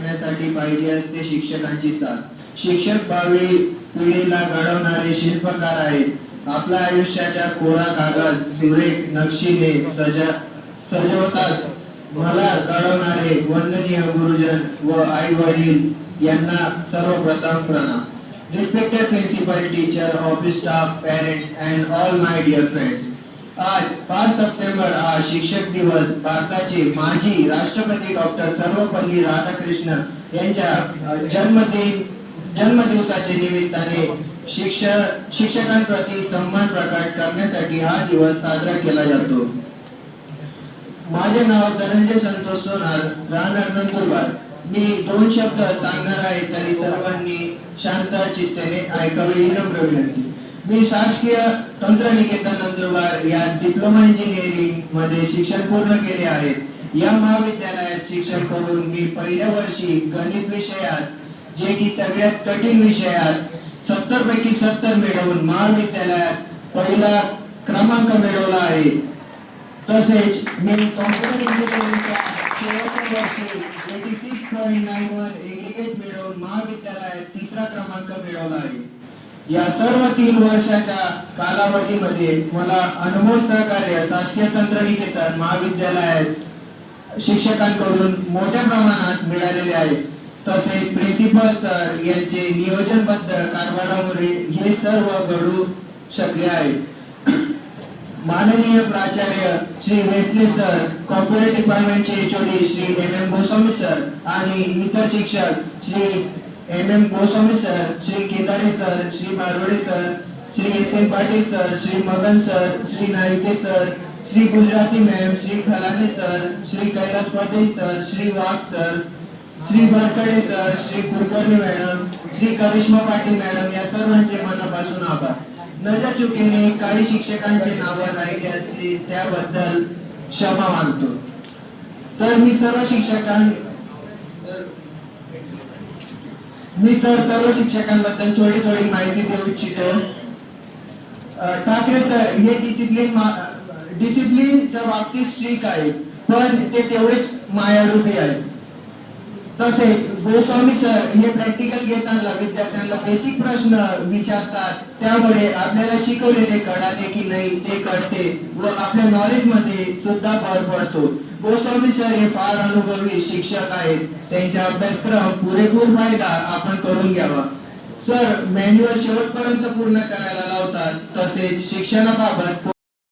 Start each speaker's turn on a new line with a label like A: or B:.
A: करण्यासाठी पाहिजे असते शिक्षकांची साथ। शिक्षक भावी पिढीला घडवणारे शिल्पकार आहेत। आपल्या आयुष्याच्या कोरा कागद सुरेख नक्षीने सजवतात। मला घडवणारे वंदनीय गुरुजन व आई वडील यांना सर्वप्रथम प्रणाम। Respected principal, teacher, office staff, parents and all my dear friends. आज 5 सप्टेंबर हा शिक्षक दिवस भारताचे माजी राष्ट्रपती डॉक्टर सर्वपल्ली राधाकृष्ण यांच्या जन्मदिवसाच्या निमित्ताने शिक्षकांप्रती सन्मान प्रकट करण्यासाठी हा दिवस साजरा केला जातो। माझे नाव धनंजय संतोष सोनार, राहणार नंदुरबार। मी 2 शब्द सांगणार आहे, तरी सर्वांनी शांत चित्ताने ऐकावे ही नम्र विनंती। मी शासकीय तंत्रनिकेतन नंदुरबार या डिप्लोमा इंजिनिअरिंग मध्ये शिक्षण पूर्ण केले आहे। या महाविद्यालयात शिक्षण करून मी पहिल्या वर्षी गणित विषयात, जे की सगळ्यात कठीण विषयात 70 पैकी 70 मिळवून महाविद्यालयात पहिला क्रमांक मिळवला आहे। तसेच मी कॉम्प्युटर इंजिनिअरिंगच्या शेवटच्या वर्षी 86.91 एग्रीगेट मिळवून महाविद्यालयात 3रा क्रमांक मिळवला आहे। या सर्व 3 वर्षाच्या कालावधीमध्ये मला अनमोल सहकार्य शासकीय तंत्रनिकेतन महाविद्यालयात शिक्षकांकडून मोठ्या प्रमाणात मिळालेले आहे। तसेच प्रिन्सिपल सर यांचे नियोजनबद्ध कारभारामुळे हे सर्व घडू शकले आहे। माननीय प्राचार्य श्री वेस्ले सर, कॉम्प्युटर डिपार्टमेंटचे HOD Shri MM Goswami sir आणि इतर शिक्षक Shri MM Goswami sir, Shri Kedare sir, Shri Barode sir, Shri SM Patil sir, Shri Magan sir, Shri Naike sir, Shri Gujarati ma'am, Shri Khalane sir, Shri Kailas Patil sir, Shri Wagh sir, Shri Bharkade sir, Shri Kulkarni madam, Shri Karishma Patil madam या सर्वांचे मनापासून आभार। नजर चुकीने काही शिक्षकांचे नाव राहिले असतील त्याबद्दल क्षमा मागतो। तर मी सर्व शिक्षकांबद्दल थोडी माहिती देऊ इच्छितो। ठाकरे सर हे डिसिप्लिनच्या बाबतीत स्ट्रिक्ट आहे, पण ते तेवढेच मायाळूही आहेत। तसेच गोस्वामी सर हे प्रॅक्टिकल घेताना विद्यार्थ्यांना बेसिक प्रश्न विचारतात, त्यामुळे आपल्याला शिकवलेले कळाले की नाही ते कळते व आपल्या नॉलेज मध्ये सुद्धा भर पडतो। गोस्वामी सर हे फार अनुभवी शिक्षक आहेत, त्यांचा अभ्यासक्रम पुरेपूर फायदा आपण करून घ्यावा। सर मॅन्युअल शेवटपर्यंत पूर्ण करायला लावतात, तसेच शिक्षणाबाबत